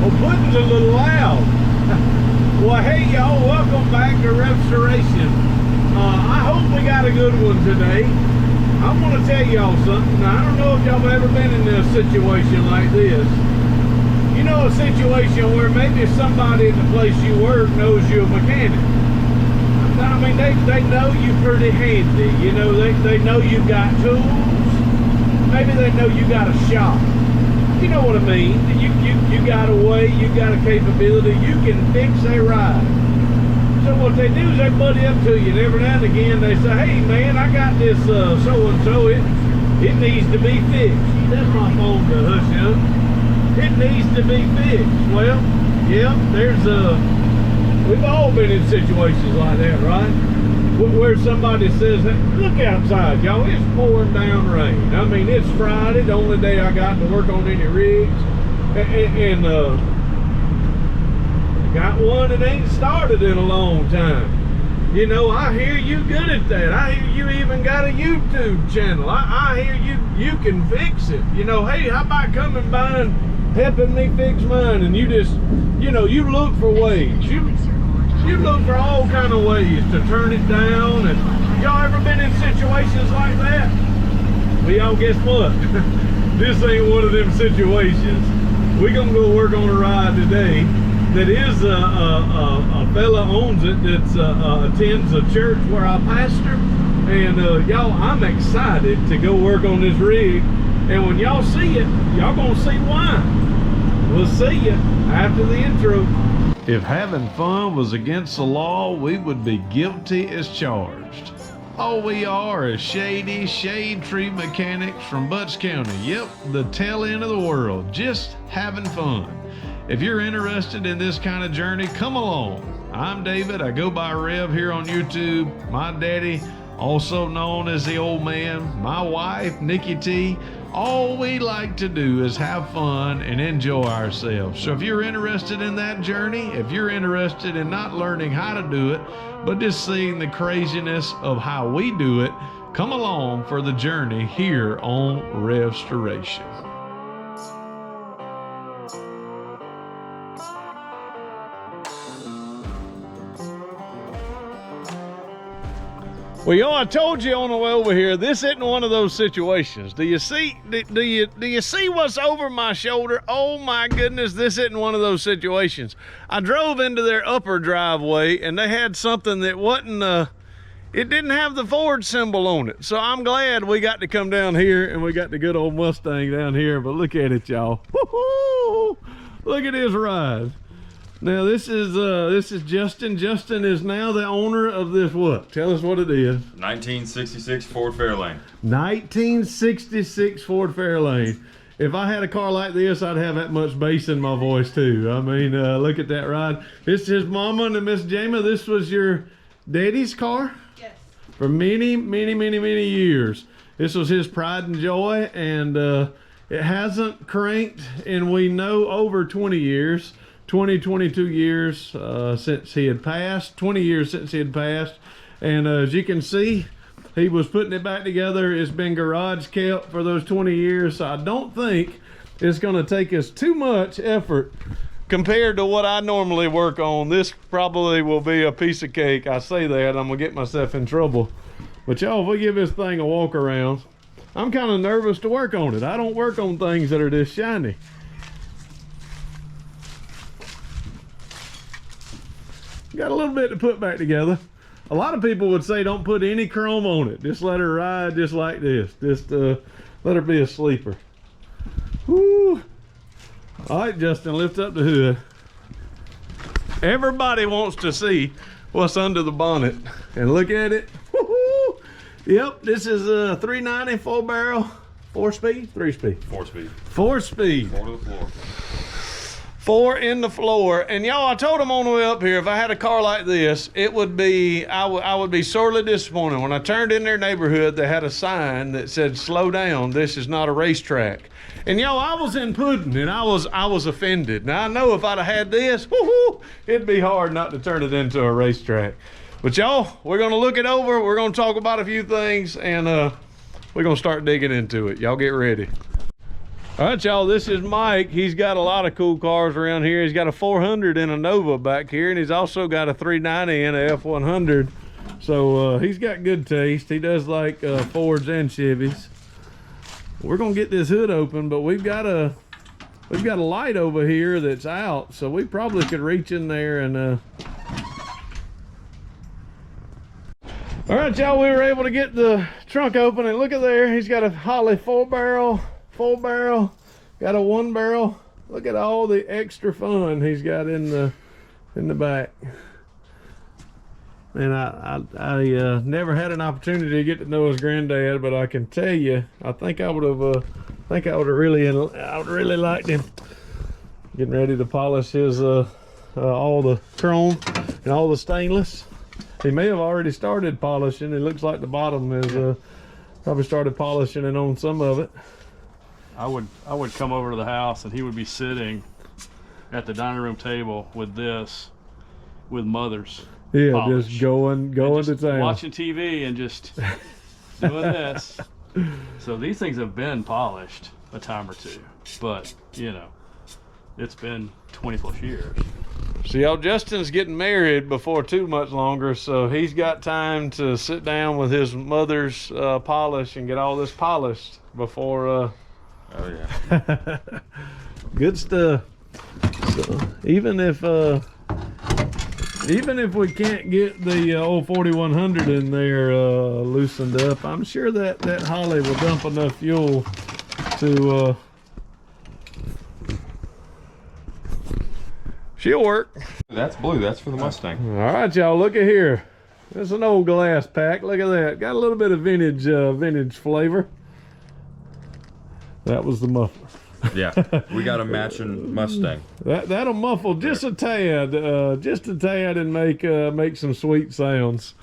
Well, pudding's a little loud. Well, hey y'all, welcome back to RevStoration. I hope we got a good one today. I want to tell y'all something. Now, I don't know if y'all have ever been in a situation like this. You know, a situation where maybe somebody at the place you work knows you're a mechanic. I mean, they know you pretty handy. You know, they know you've got tools. Maybe they know you got a shop. You know what I mean? You got a way, you got a capability, you can fix a ride. So what they do is they buddy up to you, and every now and again they say, hey man, I got this so-and-so, it needs to be fixed. That's my phone to hush up. It needs to be fixed. Well, yeah, we've all been in situations like that, right? Where somebody says, look outside, y'all, it's pouring down rain. I mean, it's Friday, the only day I got to work on any rigs. And got one that ain't started in a long time. You know, I hear you good at that. I hear you even got a YouTube channel. I hear you can fix it. You know, hey, how about coming by and helping me fix mine? And you just, you know, you look for ways. You look for all kind of ways to turn it down. And y'all ever been in situations like that? Well, y'all, guess what? This ain't one of them situations. We're gonna go work on a ride today that is a fella owns it that attends a church where I pastor. And y'all, I'm excited to go work on this rig. And when y'all see it, y'all gonna see why. We'll see you after the intro. If having fun was against the law, we would be guilty as charged. All we are is shady shade tree mechanics from Butts County. Yep, the tail end of the world, just having fun. If you're interested in this kind of journey, come along. I'm David, I go by Rev here on YouTube. My daddy, also known as the old man, my wife, Nikki T. All we like to do is have fun and enjoy ourselves. So if you're interested in that journey, if you're interested in not learning how to do it, but just seeing the craziness of how we do it, come along for the journey here on RevStoration. Well, y'all, I told you on the way over here, this isn't one of those situations. Do you see what's over my shoulder? Oh my goodness, this isn't one of those situations. I drove into their upper driveway and they had something that wasn't, it didn't have the Ford symbol on it. So I'm glad we got to come down here and we got the good old Mustang down here. But look at it, y'all. Woo-hoo! Look at his ride. Now this is Justin. Justin is now the owner of this what? Tell us what it is. 1966 Ford Fairlane. 1966 Ford Fairlane. If I had a car like this, I'd have that much bass in my voice too. I mean, look at that ride. This is his mama and Miss Jama. This was your daddy's car? Yes. For many, many, many, many years. This was his pride and joy, and it hasn't cranked in, we know, over 20 years. 22 years since he had passed, 20 years since he had passed. And as you can see, he was putting it back together. It's been garage kept for those 20 years. So I don't think it's gonna take us too much effort compared to what I normally work on. This probably will be a piece of cake. I say that, I'm gonna get myself in trouble. But y'all, if we give this thing a walk around, I'm kind of nervous to work on it. I don't work on things that are this shiny. Got a little bit to put back together. A lot of people would say don't put any chrome on it. Just let her ride just like this. Just let her be a sleeper. Woo. All right, Justin, lift up the hood. Everybody wants to see what's under the bonnet. And look at it. Woo-hoo. Yep, this is a 390 full barrel, 4-speed, 3-speed. 4-speed. 4-speed. 4 to the floor. 4 in the floor. And y'all, I told him on the way up here, if I had a car like this, it would be, I would be sorely disappointed. When I turned in their neighborhood, they had a sign that said, slow down, this is not a racetrack. And y'all, I was in pudding and I was offended. Now I know if I'd have had this, whoo-hoo, it'd be hard not to turn it into a racetrack. But y'all, we're gonna look it over, we're gonna talk about a few things, and we're gonna start digging into it. Y'all get ready. All right, y'all, this is Mike. He's got a lot of cool cars around here. He's got a 400 and a Nova back here, and he's also got a 390 and a F100. So he's got good taste. He does like Fords and Chevys. We're gonna get this hood open, but we've got a light over here that's out, so we probably could reach in there and all right, y'all, we were able to get the trunk open, and look at there. He's got a Holley full barrel, got a 1 barrel. Look at all the extra fun he's got in the back. And I never had an opportunity to get to know his granddad, but I can tell you, I think I would have really liked him. Getting ready to polish his all the chrome and all the stainless. He may have already started polishing. It looks like the bottom is probably started polishing it on some of it. I would come over to the house and he would be sitting at the dining room table with mothers. Yeah, polish. just going to town. Watching TV and just doing this. So these things have been polished a time or two, but you know, it's been 20 plus years. So y'all, Justin's getting married before too much longer, so he's got time to sit down with his mother's polish and get all this polished before Oh yeah. good stuff. So even if we can't get the old 4100 in there loosened up, I'm sure that Holley will dump enough fuel to she'll work. That's blue. That's for the Mustang. All right, y'all, look at here. It's an old glass pack. Look at that. Got a little bit of vintage flavor. That was the muffler. Yeah, we got a matching Mustang. That'll muffle just a tad, and make some sweet sounds.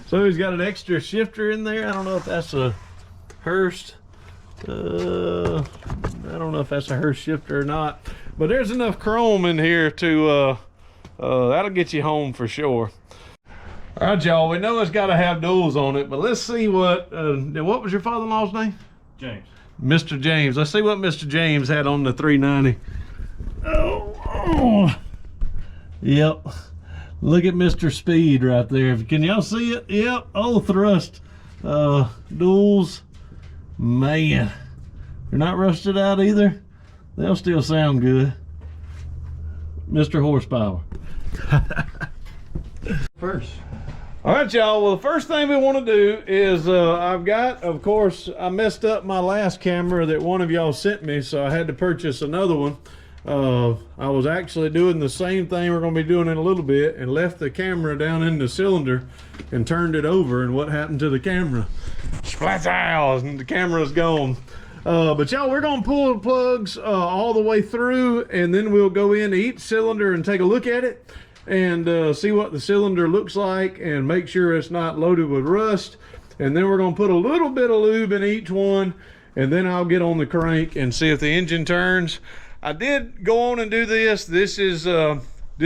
So he's got an extra shifter in there. I don't know if that's a Hurst. I don't know if that's a Hurst shifter or not, but there's enough chrome in here to that'll get you home for sure. All right, y'all, we know it's got to have duals on it, but let's see what was your father-in-law's name? James. Mr. James. Let's see what Mr. James had on the 390. Oh. Yep. Look at Mr. Speed right there. Can y'all see it? Yep. Oh, thrust. Duals. Man. They're not rusted out either. They'll still sound good. Mr. Horsepower. First. All right, y'all. Well, the first thing we want to do is I've got, of course, I messed up my last camera that one of y'all sent me, so I had to purchase another one. I was actually doing the same thing we're going to be doing in a little bit and left the camera down in the cylinder and turned it over, and what happened to the camera? Splat-ow, and the camera's gone. But y'all, we're going to pull the plugs all the way through, and then we'll go into each cylinder and take a look at it and see what the cylinder looks like and make sure it's not loaded with rust. And then we're going to put a little bit of lube in each one, and then I'll get on the crank and see if the engine turns. I did go on and do this. This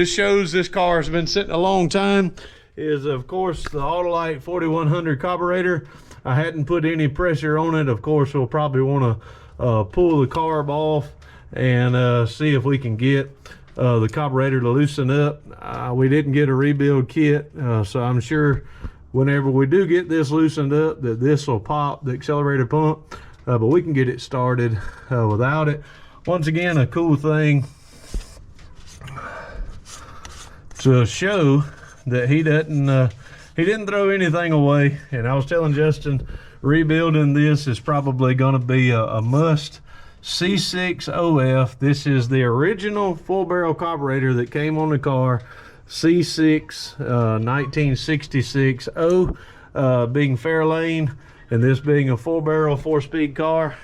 shows this car has been sitting a long time. Is of course the Autolite 4100 carburetor. I hadn't put any pressure on it. Of course, we'll probably want to pull the carb off and see if we can get the carburetor to loosen up. We didn't get a rebuild kit, so I'm sure whenever we do get this loosened up that this will pop the accelerator pump, but we can get it started without it. Once again, a cool thing to show that he didn't throw anything away. And I was telling Justin, rebuilding this is probably going to be a must. C6OF. This is the original full barrel carburetor that came on the car. C6 1966 being Fairlane, and this being a full barrel 4-speed car,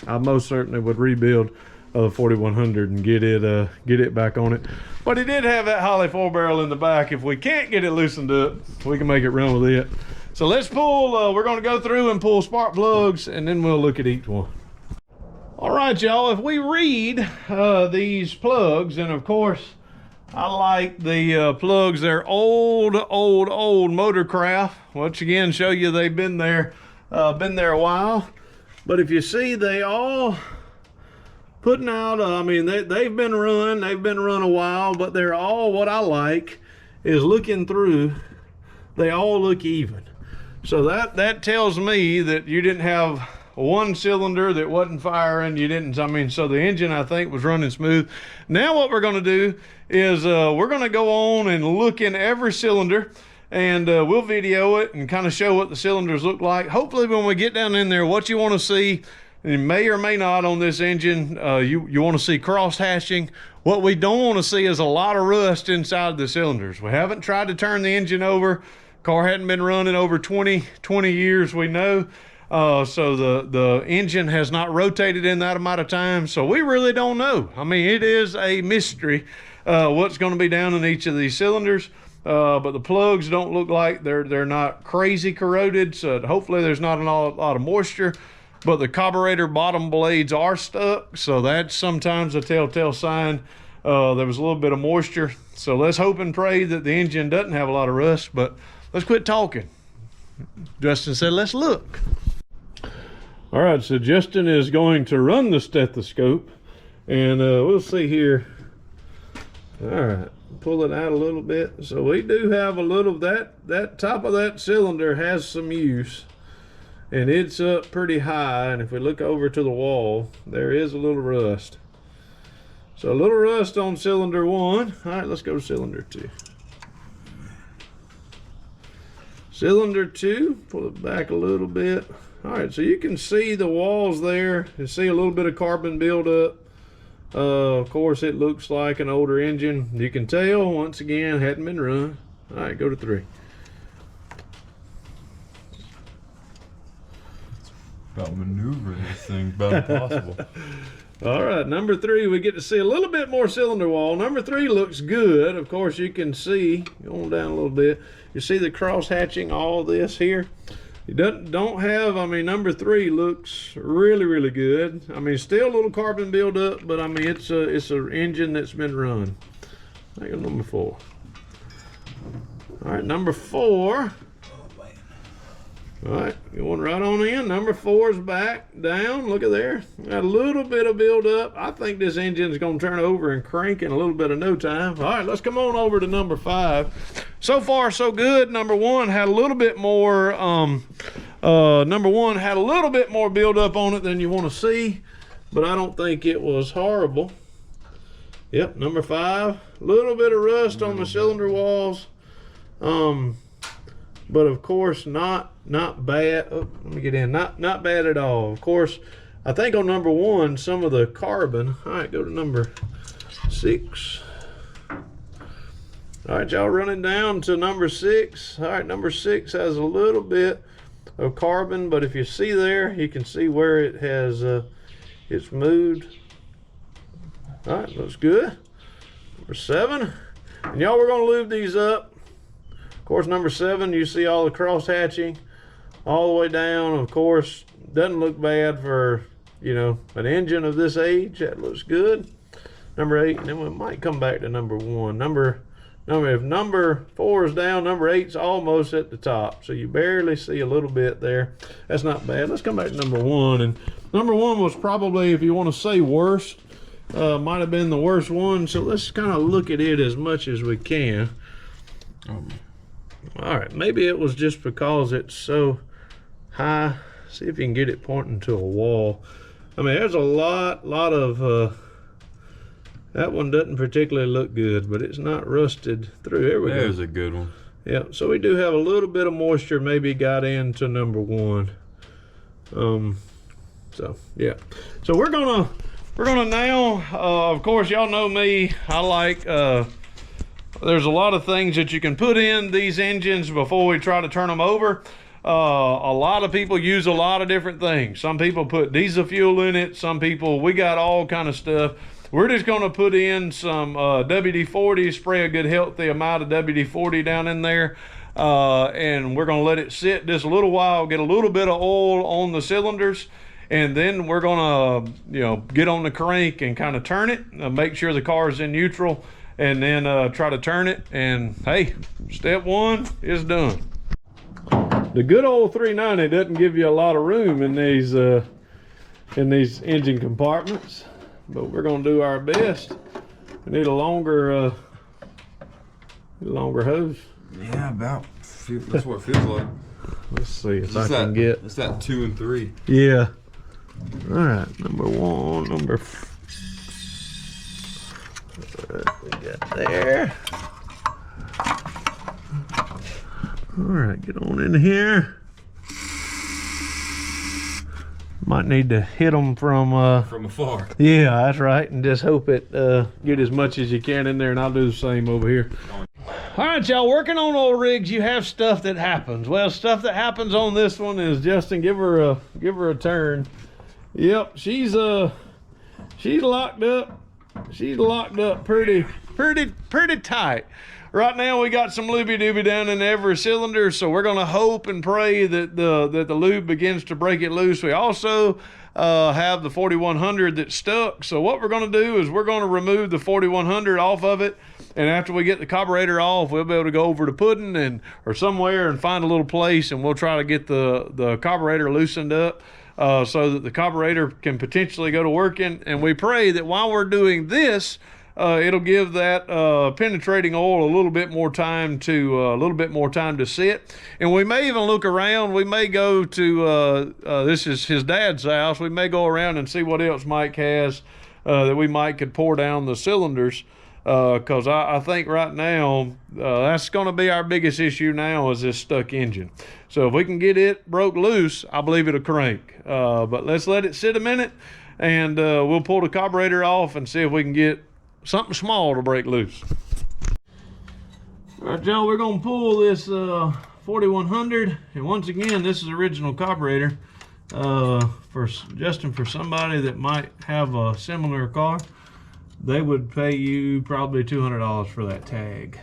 I most certainly would rebuild the 4100 and get it back on it. But it did have that Holley 4-barrel in the back. If we can't get it loosened up, we can make it run with it. So let's pull, we're going to go through and pull spark plugs, and then we'll look at each one. All right, y'all, if we read these plugs, and of course I like the plugs. They're old Motorcraft. Once again, show you they've been there a while. But if you see, they all putting out, I mean, they've been run a while, but they're all, what I like is looking through, they all look even. So that tells me that you didn't have one cylinder that wasn't firing. You didn't, I mean, so the engine, I think, was running smooth. Now what we're gonna do is we're gonna go on and look in every cylinder, and we'll video it and kind of show what the cylinders look like. Hopefully when we get down in there, what you want to see, and may or may not on this engine, you want to see cross hatching. What we don't want to see is a lot of rust inside the cylinders. We haven't tried to turn the engine over. Car hadn't been running over 20 years, we know. So the engine has not rotated in that amount of time. So we really don't know. I mean, it is a mystery what's going to be down in each of these cylinders. But the plugs don't look like they're not crazy corroded. So hopefully there's not a lot of moisture. But the carburetor bottom blades are stuck, so that's sometimes a telltale sign there was a little bit of moisture. So let's hope and pray that the engine doesn't have a lot of rust, but let's quit talking. Justin said, let's look. All right, so Justin is going to run the stethoscope, and we'll see here. All right, pull it out a little bit. So we do have a little, that top of that cylinder has some use. And it's up pretty high, and if we look over to the wall, there is a little rust. So a little rust on cylinder 1. All right, let's go to cylinder 2. Cylinder 2, pull it back a little bit. All right, so you can see the walls there. You see a little bit of carbon buildup. Of course, it looks like an older engine. You can tell, once again, hadn't been run. All right, go to 3. About maneuvering this thing about impossible. All right, number 3, we get to see a little bit more cylinder wall. Number 3 looks good. Of course, you can see, going down a little bit, you see the cross hatching, all this here. You don't have, I mean, number 3 looks really good. I mean, still a little carbon buildup, but I mean, it's an engine that's been run. I go number 4. All right, number 4. All right, going right on in. Number 4 is back down. Look at there. Got a little bit of buildup. I think this engine is going to turn over and crank in a little bit of no time. All right, let's come on over to number 5. So far, so good. Number 1 had a little bit more. Number 1 had a little bit more buildup on it than you want to see, but I don't think it was horrible. Yep, number 5. A little bit of rust on the cylinder walls. But of course not bad. Oh, let me get in. Not bad at all. Of course, I think on number 1, some of the carbon. All right, go to number 6. All right, y'all, running down to number 6. All right, number 6 has a little bit of carbon, but if you see there, you can see where it has it's moved. All right, looks good. Number 7, and y'all, we're gonna lube these up. Of course, number 7, you see all the cross hatching all the way down. Of course, doesn't look bad for, you know, an engine of this age. That looks good. Number 8, and then we might come back to number 1. If number 4 is down, number 8's almost at the top. So you barely see a little bit there. That's not bad. Let's come back to number 1. And number 1 was probably, if you want to say worst, might have been the worst one. So let's kind of look at it as much as we can. All right, maybe it was just because it's so high. See if you can get it pointing to a wall. I mean, there's a lot of, that one doesn't particularly look good, but it's not rusted through. There we go. There's a good one. Yeah, so we do have a little bit of moisture maybe got into number 1. So yeah, so we're gonna now, of course, y'all know me, I like, there's a lot of things that you can put in these engines before we try to turn them over. A lot of people use a lot of different things. Some people put diesel fuel in it. Some people, we got all kind of stuff. We're just going to put in some WD-40, spray a good healthy amount of WD-40 down in there. And we're going to let it sit just a little while, get a little bit of oil on the cylinders. And then we're going to, you know, get on the crank and kind of turn it, make sure the car is in neutral, and then try to turn it. And hey, step 1 is done. The good old 390 doesn't give you a lot of room in these engine compartments. but we're gonna do our best. We need a longer hose. Yeah, that's what it feels like. Let's see if I can get. It's that 2 and 3. Yeah. All right, number 1, we got there. All right, get on in here. Might need to hit them from afar. Yeah, that's right, and just hope it get as much as you can in there, and I'll do the same over here. All right, y'all, working on oil rigs, you have stuff that happens. Well, stuff that happens on this one is, Justin, give her a turn. Yep, she's locked up. She's locked up pretty tight. Right now we got some looby-dooby down in every cylinder, so we're gonna hope and pray that the lube begins to break it loose. We also have the 4100 that's stuck, so what we're gonna do is we're gonna remove the 4100 off of it, and after we get the carburetor off, we'll be able to go over to Puddin' or somewhere and find a little place, and we'll try to get the carburetor loosened up so that the carburetor can potentially go to working. And we pray that while we're doing this, it'll give that penetrating oil a little bit more time to sit. And we may even look around. We may go to this is his dad's house. We may go around and see what else Mike has that we might could pour down the cylinders. Because I think right now that's going to be our biggest issue now, is this stuck engine. So if we can get it broke loose, I believe it'll crank. But let's let it sit a minute, and we'll pull the carburetor off and see if we can get something small to break loose. All right, y'all, we're going to pull this 4100, and once again, this is original carburetor. For somebody that might have a similar car, they would pay you probably $200 for that tag,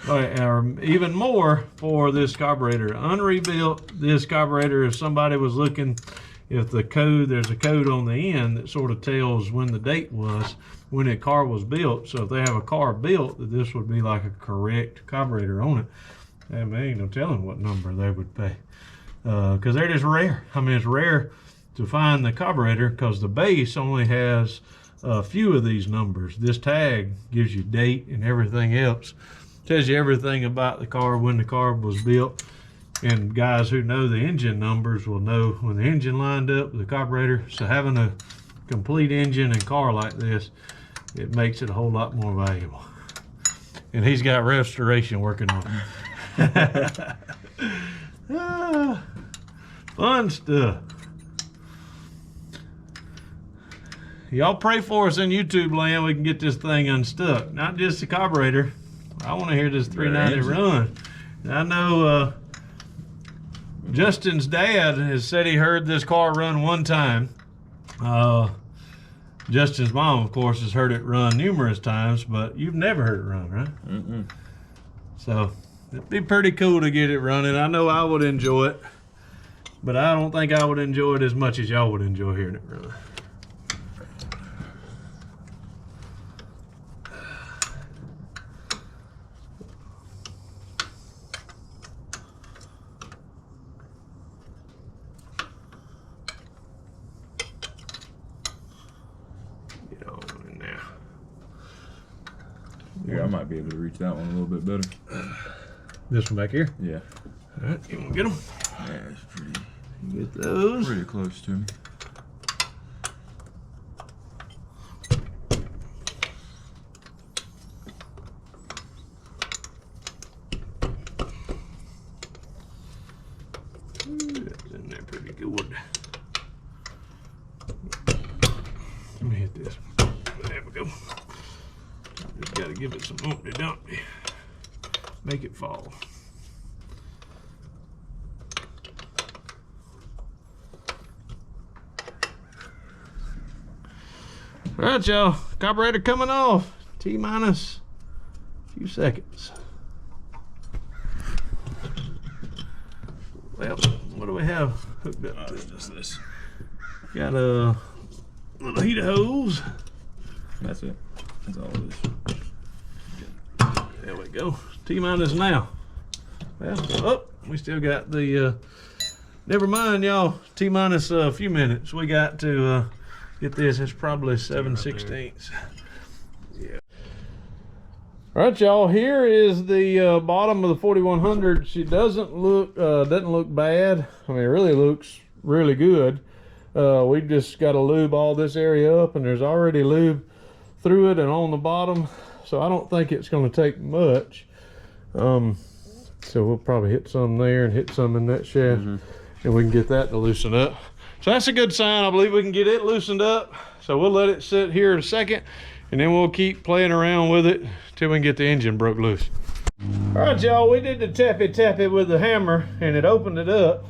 or even more for this carburetor. Unrebuilt, this carburetor, if somebody was looking, if there's a code on the end that sort of tells when the date was, when the car was built. So if they have a car built, that this would be like a correct carburetor on it. And there ain't no telling what number they would pay, because they're just rare. I mean, it's rare to find the carburetor because the base only has a few of these numbers. This tag gives you date and everything else. Tells you everything about the car, when the car was built. And guys who know the engine numbers will know when the engine lined up with the carburetor. So having a complete engine and car like this, it makes it a whole lot more valuable. And he's got RevStoration working on it. Fun stuff. Y'all pray for us in YouTube land. We can get this thing unstuck. Not just the carburetor. I want to hear this 390 run. And I know Justin's dad has said he heard this car run one time. Justin's mom, of course, has heard it run numerous times, but you've never heard it run, right? Mm-mm. So it'd be pretty cool to get it running. I know I would enjoy it, but I don't think I would enjoy it as much as y'all would enjoy hearing it run. Yeah, I might be able to reach that one a little bit better. This one back here? Yeah. All right, you want to get them? Yeah, it's pretty. Get those. Pretty close to me. That's in there pretty good. Let me hit this. There we go. Just got to give it some umpty dumpty. Make it fall. All right, y'all. Carburetor coming off. T-minus a few seconds. Well, what do we have hooked up to? Just this. Got a little heater hose. That's it. That's all it is. There we go. T-minus now. Well, oh, we still got the, never mind, y'all. T-minus a few minutes. We got to Get this, it's probably 7/16. Yeah. All right, y'all, here is the bottom of the 4100. She doesn't look bad. I mean, it really looks really good. We just got to lube all this area up, and there's already lube through it and on the bottom, so I don't think it's going to take much. So we'll probably hit some there and hit some in that shaft, and we can get that to loosen up. So that's a good sign. I believe we can get it loosened up. So we'll let it sit here in a second, and then we'll keep playing around with it till we can get the engine broke loose. All right, y'all, we did the tappy with the hammer, and it opened it up.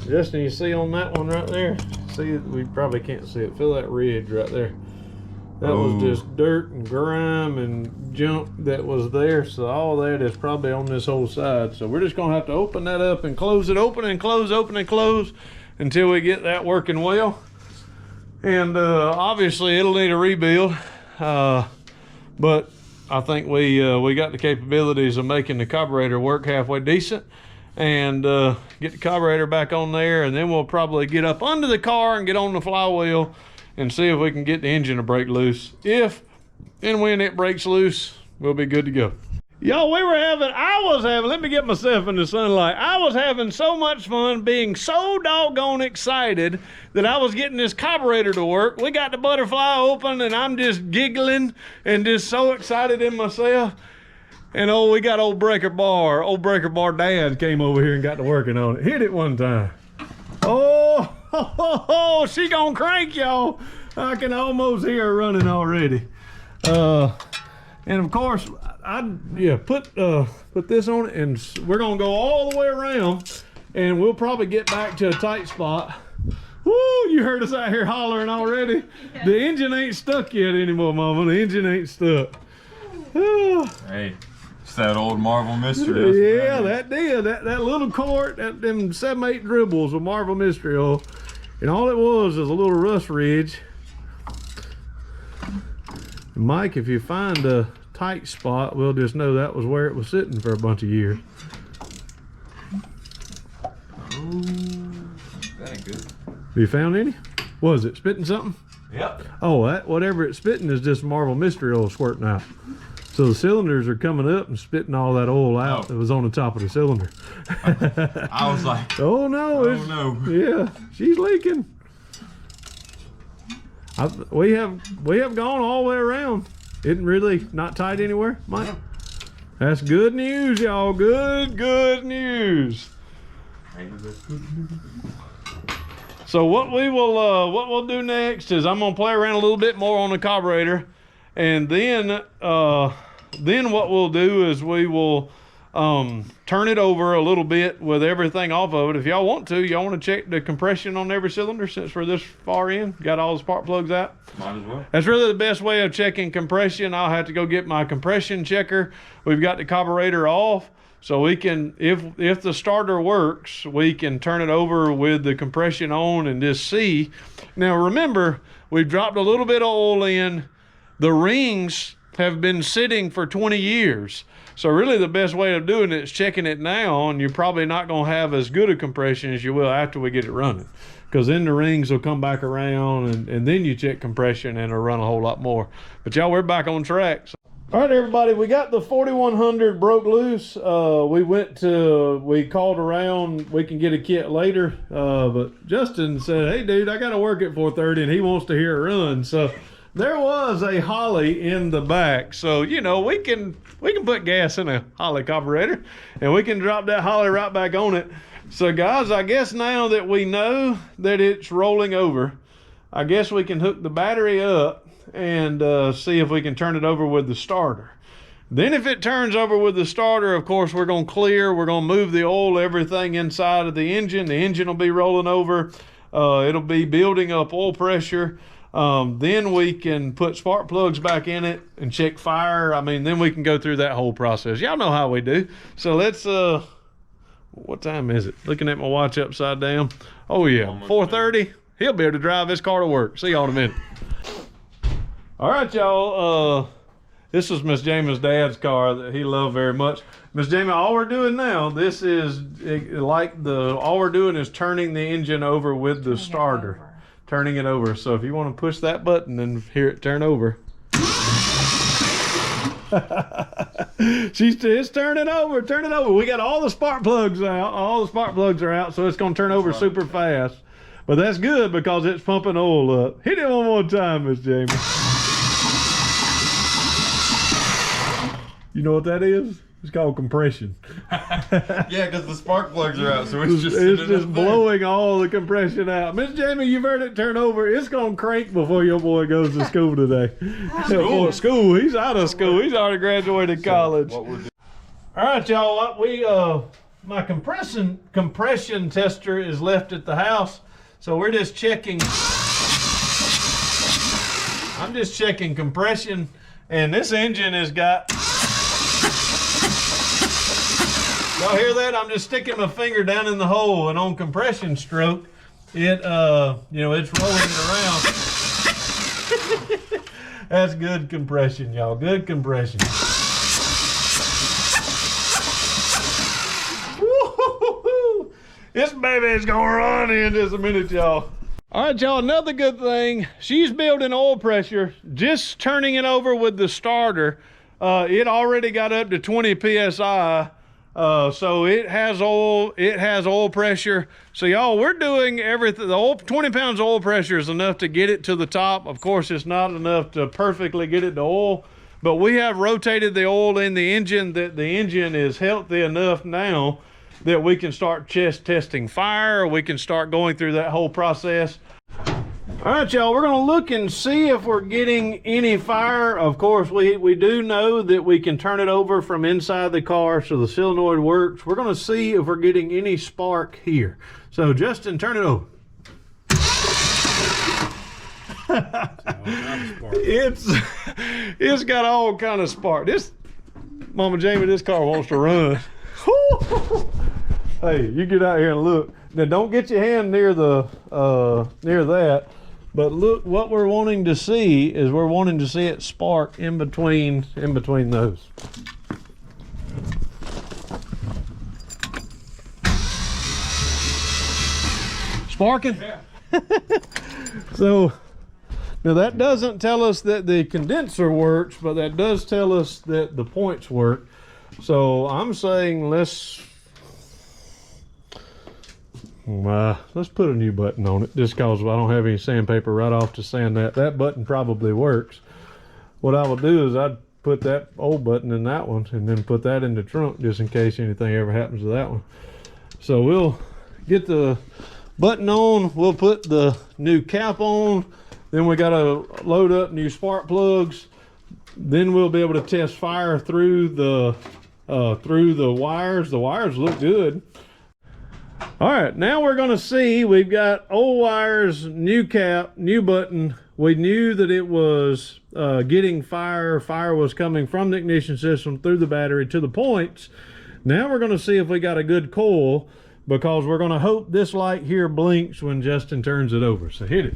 Justin, you see on that one right there? See, we probably can't see it. Feel that ridge right there. That was just dirt and grime and junk that was there. So all that is probably on this whole side. So we're just gonna have to open that up and close it, open and close, open and close, until we get that working well. And obviously it'll need a rebuild, but I think we got the capabilities of making the carburetor work halfway decent, and get the carburetor back on there, and then we'll probably get up under the car and get on the flywheel and see if we can get the engine to break loose. If and when it breaks loose, we'll be good to go. Y'all, I was having, let me get myself in the sunlight. I was having so much fun, being so doggone excited that I was getting this carburetor to work. We got the butterfly open, and I'm just giggling and just so excited in myself. And we got old Breaker Bar Dad came over here and got to working on it. Hit it one time. Oh, she gonna crank, y'all. I can almost hear her running already. And of course, put this on it, and we're gonna go all the way around, and we'll probably get back to a tight spot. Woo, you heard us out here hollering already. Yeah. The engine ain't stuck yet anymore, Mama. The engine ain't stuck. Hey, it's that old Marvel Mystery. Yeah, that did. That little quart, them 7-8 dribbles of Marvel Mystery oil. And all it was a little rust ridge. And Mike, if you find a tight spot, we'll just know that was where it was sitting for a bunch of years. Oh, that ain't good. Have you found any? Was it spitting something? Yep. Oh, whatever it's spitting is just Marvel Mystery oil squirting out. So the cylinders are coming up and spitting all that oil out that was on the top of the cylinder. I was like, oh no, yeah, she's leaking. We have gone all the way around. Isn't really not tight anywhere, Mike? That's good news, y'all. Good news. So what we'll do next is I'm gonna play around a little bit more on the carburetor, and then what we'll do is we will turn it over a little bit with everything off of it. If y'all want to check the compression on every cylinder, since we're this far in, got all the spark plugs out. Might as well. That's really the best way of checking compression. I'll have to go get my compression checker. We've got the carburetor off, so we can, if the starter works, we can turn it over with the compression on and just see. Now remember, we've dropped a little bit of oil in. The rings have been sitting for 20 years. So really the best way of doing it is checking it now, and you're probably not gonna have as good a compression as you will after we get it running. Because then the rings will come back around, and then you check compression and it'll run a whole lot more. But y'all, we're back on track. All right, everybody, we got the 4100 broke loose. We called around, we can get a kit later. But Justin said, hey dude, I gotta work at 4:30 and he wants to hear it run. So there was a Holly in the back. So, you know, we can put gas in a Holly carburetor and we can drop that Holly right back on it. So guys, I guess now that we know that it's rolling over, I guess we can hook the battery up and see if we can turn it over with the starter. Then if it turns over with the starter, of course, we're going to clear, we're going to move the oil, everything inside of the engine. The engine will be rolling over. It'll be building up oil pressure. Then we can put spark plugs back in it and check fire. I mean, then we can go through that whole process. Y'all know how we do. So let's, what time is it? Looking at my watch upside down. Oh yeah, 4:30. He'll be able to drive his car to work. See y'all in a minute. All right, y'all. This is Miss Jamie's dad's car that he loved very much. Miss Jamie, all we're doing now, this is all we're doing is turning the engine over with the starter. turning it over. So if you want to push that button and hear it turn over. It's turning over, turning over. We got all the spark plugs out. All the spark plugs are out, so it's going to turn over super fast. But that's good because it's pumping oil up. Hit it one more time, Miss Jamie. You know what that is? It's called compression. Yeah, because the spark plugs are out, so it's just blowing all the compression out. Miss Jamie, you've heard it turn over. It's gonna crank before your boy goes to school today. School. He's out of school. He's already graduated college. All right, y'all. My compression tester is left at the house, so we're just checking. I'm just checking compression, and this engine has got. Y'all hear that? I'm just sticking my finger down in the hole, and on compression stroke, it's rolling around. That's good compression, y'all. Good compression. Woo-hoo-hoo-hoo. This baby is gonna run in just a minute, y'all. All right, y'all, another good thing. She's building oil pressure, just turning it over with the starter. It already got up to 20 PSI. So it has oil pressure. So y'all, we're doing everything. The 20 pounds oil pressure is enough to get it to the top. Of course, it's not enough to perfectly get it to oil, but we have rotated the oil in the engine that the engine is healthy enough now that we can start testing fire. We can start going through that whole process. All right, y'all, we're gonna look and see if we're getting any fire. Of course, we do know that we can turn it over from inside the car, so the solenoid works. We're gonna see if we're getting any spark here. So Justin, turn it over. It's got all kind of spark. Mama Jamie, this car wants to run. Hey, you get out here and look. Now don't get your hand near near that. But look, what we're wanting to see is we're wanting to see it spark in between those. Sparking? Yeah. So now that doesn't tell us that the condenser works, but that does tell us that the points work. So I'm saying let's put a new button on it, just because I don't have any sandpaper right off to sand that. That button probably works. What I will do is I'd put that old button in that one and then put that in the trunk just in case anything ever happens to that one. So we'll get the button on, we'll put the new cap on, then we got to load up new spark plugs, then we'll be able to test fire through the wires. The wires look good. All right, now we're going to see, we've got old wires, new cap, new button. We knew that it was getting fire. Fire was coming from the ignition system through the battery to the points. Now we're going to see if we got a good coil, because we're going to hope this light here blinks when Justin turns it over. So hit it.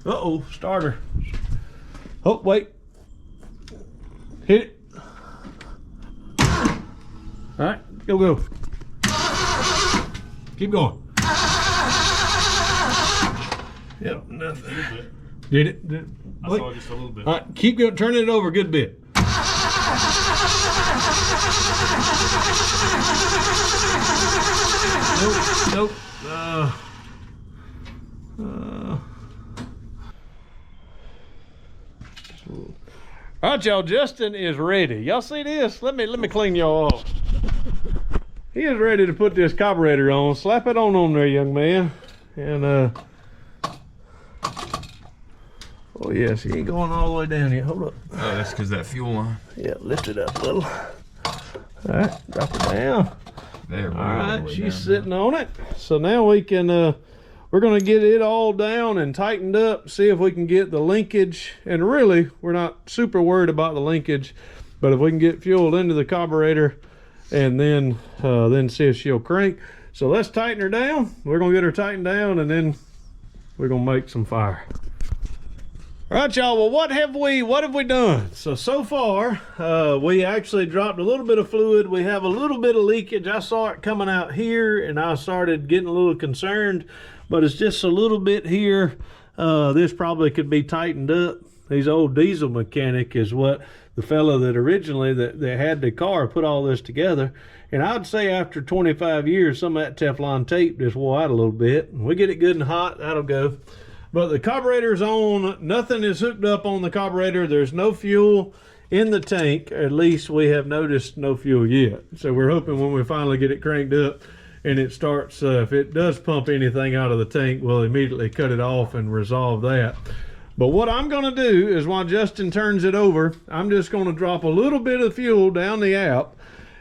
Uh-oh, starter. Oh, wait. Hit it. All right, go. Keep going. Yep, nothing. Did it? I saw just a little bit. All right, keep going, turning it over a good bit. Nope. All right, y'all, Justin is ready. Y'all see this? Let me clean y'all off. He is ready to put this carburetor on. Slap it on there, young man. And oh yes, he ain't going all the way down yet. Hold up. Oh, that's because that fuel line. Yeah, lift it up a little. All right, drop it down. There. All right, she's sitting on it. So now we can we're gonna get it all down and tightened up, see if we can get the linkage. And really, we're not super worried about the linkage, but if we can get fuel into the carburetor and then see if she'll crank. So let's tighten her down. We're gonna get her tightened down, and then we're gonna make some fire. All right, y'all. Well, what have we done? So far, we actually dropped a little bit of fluid. We have a little bit of leakage. I saw it coming out here, and I started getting a little concerned. But it's just a little bit here. This probably could be tightened up. These old diesel mechanic is what the fellow that originally that had the car put all this together. And I'd say after 25 years, some of that Teflon tape just wore out a little bit. And we get it good and hot, that'll go. But the carburetor's on. Nothing is hooked up on the carburetor. There's no fuel in the tank. At least we have noticed no fuel yet. So we're hoping when we finally get it cranked up and it starts, if it does pump anything out of the tank, we'll immediately cut it off and resolve that. But what I'm going to do is while Justin turns it over, I'm just going to drop a little bit of fuel down the app.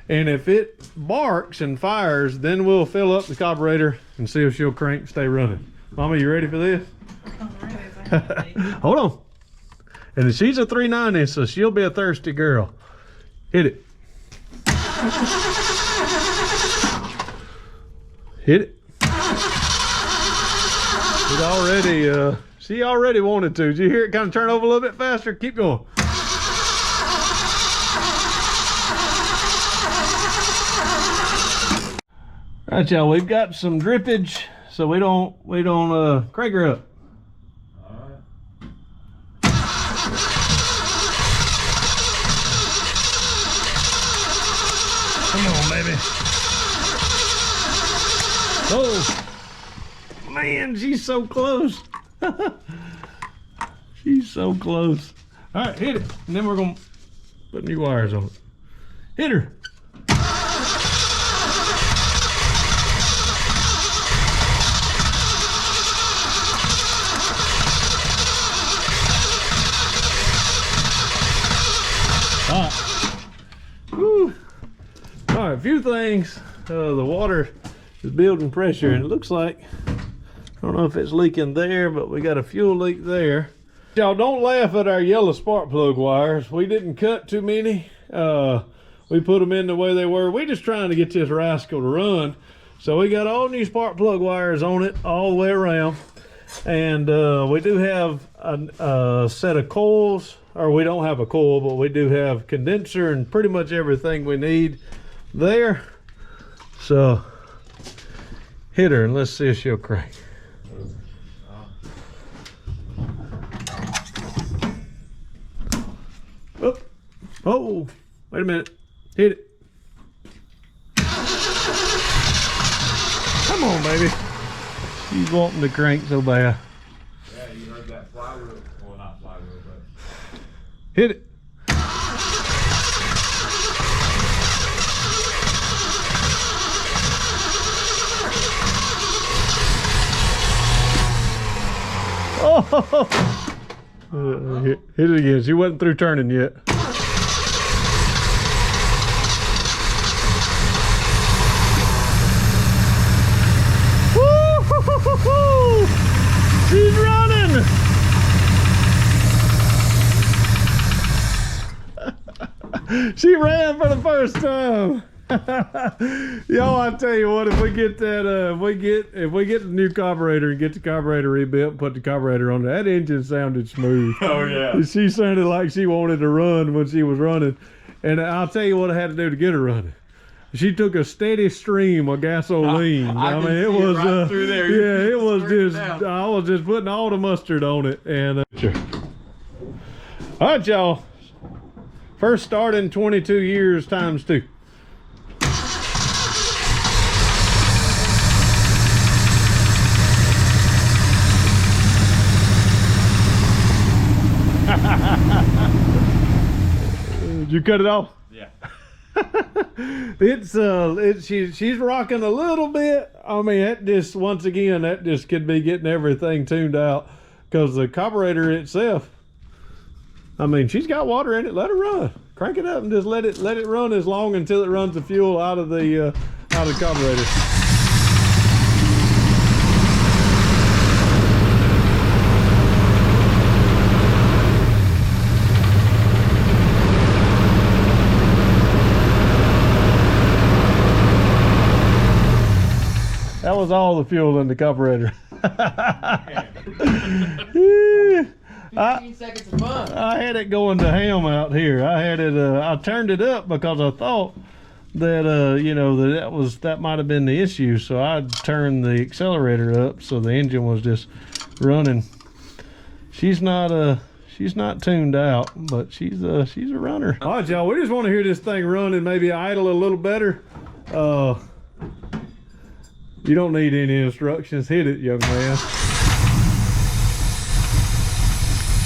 And if it barks and fires, then we'll fill up the carburetor and see if she'll crank and stay running. Mama, you ready for this? I'm ready. Hold on. And she's a 390, so she'll be a thirsty girl. Hit it. Hit it. She already wanted to. Did you hear it kind of turn over a little bit faster? Keep going. All right, y'all, we've got some drippage, so we don't crank her up. Come on, baby. Oh, man, she's so close. She's so close. All right, hit it. And then we're going to put new wires on it. Hit her. All right. Whew. All right, a few things. The water is building pressure, and it looks like, I don't know if it's leaking there, but we got a fuel leak there. Y'all don't laugh at our yellow spark plug wires. We didn't cut too many. We put them in the way they were. We're just trying to get this rascal to run. So we got all new spark plug wires on it all the way around. And we do have a set of coils, or we don't have a coil, but we do have condenser and pretty much everything we need there. So hit her and let's see if she'll crank. Oh, oh, wait a minute. Hit it. Come on, baby. She's wanting to crank so bad. Yeah, you heard that flywheel. Well, not flywheel, but. Hit it. Oh! Hit it again. She wasn't through turning yet. Woo-hoo-hoo-hoo-hoo! She's running. She ran for the first time. Yo, I tell you what, if we get that, if we get the new carburetor and get the carburetor rebuilt and put the carburetor on, that engine sounded smooth. Oh yeah. She sounded like she wanted to run when she was running. And I'll tell you what I had to do to get her running. She took a steady stream of gasoline. I mean, it was right through there. Yeah, it was just. Down. I was just putting all the mustard on it, and sure. All right, y'all. First start in 22 years times 2. Did you cut it off? Yeah. She's rocking a little bit. I mean, that just, once again, that just could be getting everything tuned out, because the carburetor itself, I mean, she's got water in it. Let her run. Crank it up and just let it run as long until it runs the fuel out of the carburetor. That was all the fuel in the carburetor. 15 seconds of fun. I had it going to ham out here. I had it. I turned it up because I thought that you know, that might have been the issue. So I turned the accelerator up so the engine was just running. She's not tuned out, but she's a runner. All right, y'all. We just want to hear this thing run and maybe idle a little better. You don't need any instructions. Hit it, young man.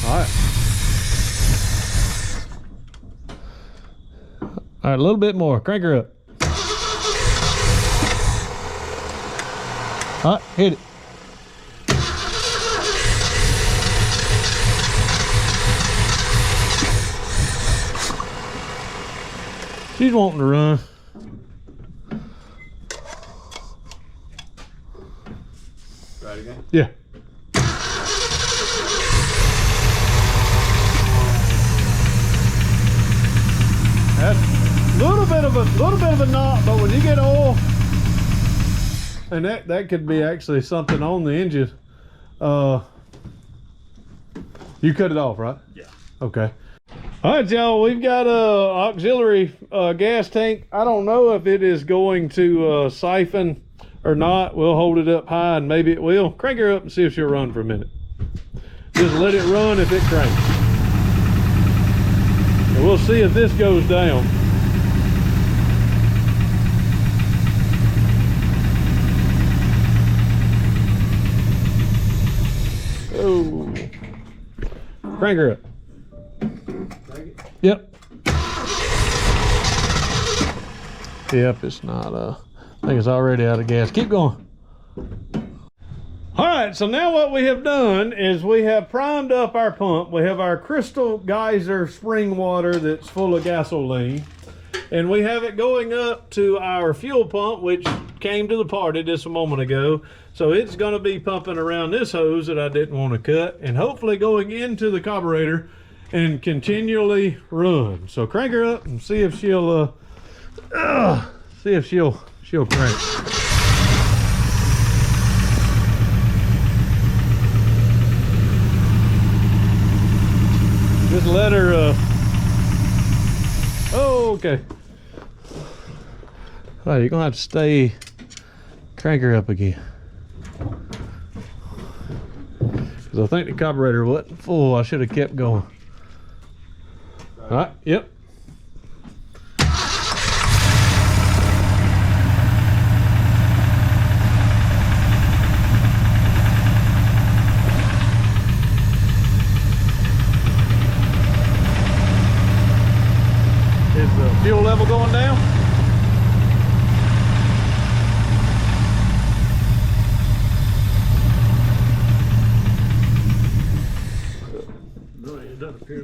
All right. All right, a little bit more. Crank her up. All right, hit it. She's wanting to run. Try it again? Yeah. That's a little bit of a knot, but when you get oil, and that could be actually something on the engine. You cut it off, right? Yeah. Okay. All right, y'all, we've got a auxiliary gas tank. I don't know if it is going to siphon or not. We'll hold it up high and maybe it will. Crank her up and see if she'll run for a minute. Just let it run if it cranks. And we'll see if this goes down. Oh. Crank her up. Yep. Yep, it's not, I think it's already out of gas. Keep going. All right, so now what we have done is we have primed up our pump. We have our Crystal Geyser spring water that's full of gasoline. And we have it going up to our fuel pump, which came to the party just a moment ago. So it's gonna be pumping around this hose that I didn't want to cut, and hopefully going into the carburetor and continually run. So crank her up and see if she'll crank. Just let her oh, okay. All right, you're gonna have to stay, crank her up again. Because I think the carburetor wasn't full. I should have kept going. All right, yep. Is the fuel level going down?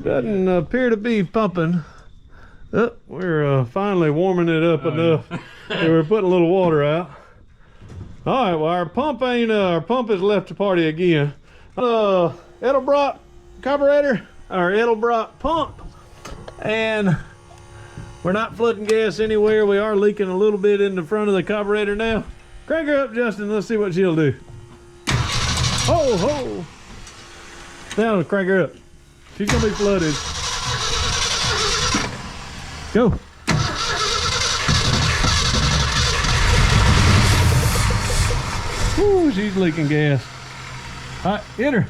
Doesn't appear to be pumping. Oh, we're finally warming it up enough. Yeah, we're putting a little water out. All right, well, our pump has left the party again. Edelbrock carburetor, our Edelbrock pump, and we're not flooding gas anywhere. We are leaking a little bit in the front of the carburetor now. Crank her up, Justin. Let's see what she'll do. Ho, ho. Now crank her up. She's gonna be flooded. Go. Woo, she's leaking gas. All right, hit her.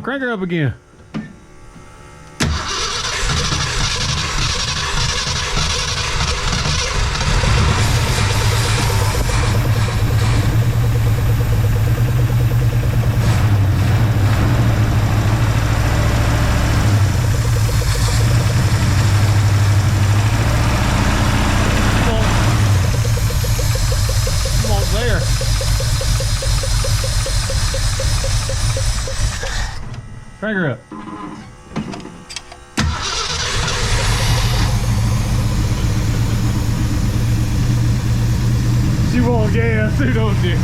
Crank her up again. Crank her up. You want gas too, don't you?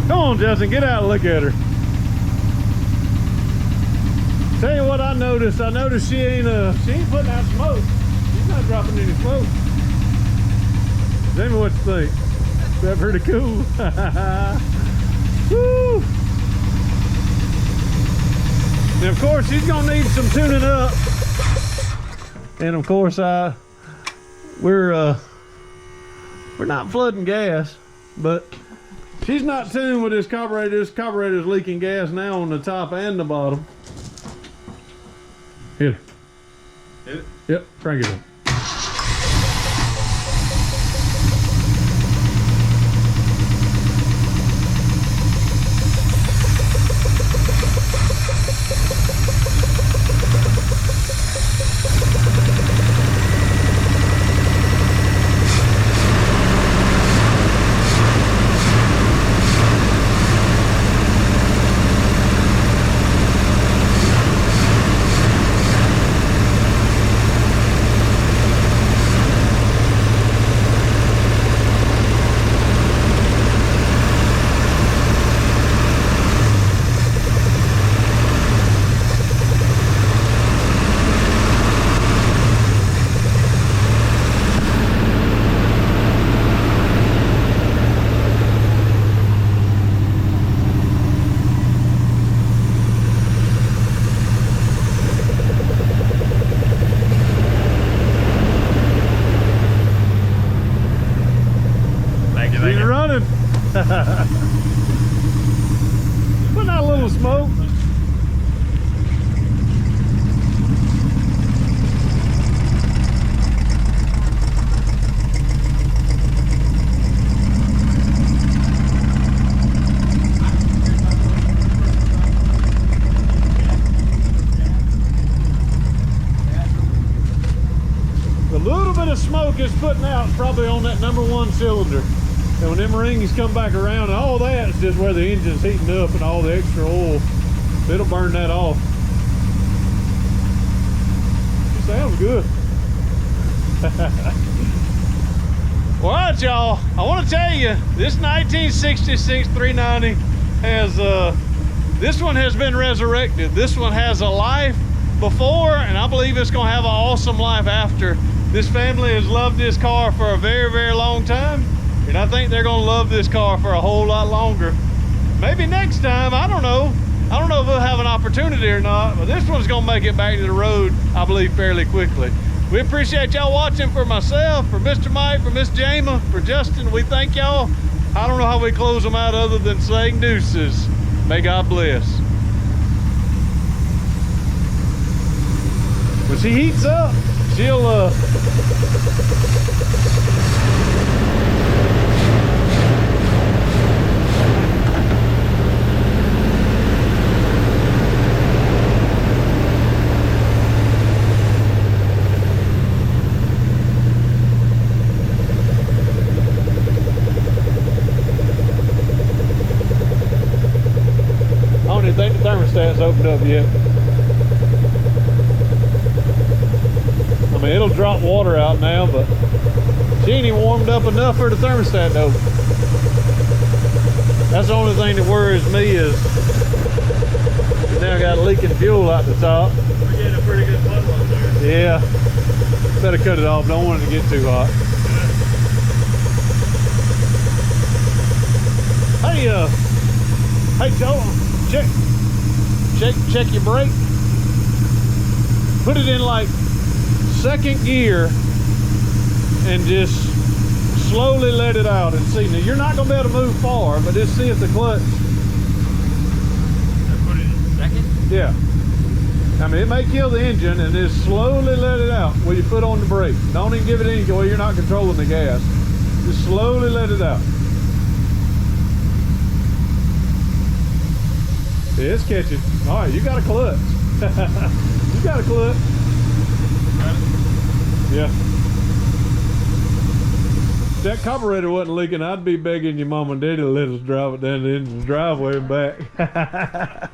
Come on, Justin, get out and look at her. Tell you what I noticed. I noticed she ain't putting out smoke. She's not dropping any smoke. Tell me what you think. Is that pretty cool? Woo! And of course, she's gonna need some tuning up. And of course, we're not flooding gas, but she's not tuned with this carburetor. This carburetor's leaking gas now on the top and the bottom. Hit it. Hit it? Yep, crank it up. Putting out a little smoke. The little bit of smoke it's putting out is probably on that #1 cylinder. And when them rings come back around, and all that's just where the engine's heating up and all the extra oil, it'll burn that off. It sounds good. All right, y'all. I want to tell you, this 1966 390 has, this one has been resurrected. This one has a life before, and I believe it's going to have an awesome life after. This family has loved this car for a very, very long time. And I think they're gonna love this car for a whole lot longer. Maybe next time, I don't know. I don't know if we'll have an opportunity or not, but this one's gonna make it back to the road, I believe, fairly quickly. We appreciate y'all watching. For myself, for Mr. Mike, for Miss Jama, for Justin, we thank y'all. I don't know how we close them out other than saying deuces. May God bless. When she heats up, she'll I don't even think the thermostat's opened up yet. I mean, it'll drop water out now, but she ain't even warmed up enough for the thermostat to open. That's the only thing that worries me is now I got leaking fuel out the top. We're getting a pretty good puddle up there. Yeah, better cut it off. Don't want it to get too hot. Hey Joe, check your brake. Put it in like second gear and just slowly let it out and see. Now you're not gonna be able to move far, but just see if the clutch. Put it in second? Yeah. I mean, it may kill the engine, and just slowly let it out while you put on the brake. Don't even give it any, well, you're not controlling the gas. Just slowly let it out. Yeah, it's catching. All right, you got a clutch. You got a clutch. Yeah. If that carburetor wasn't leaking, I'd be begging your mom and daddy to let us drive it down the end of the driveway and back.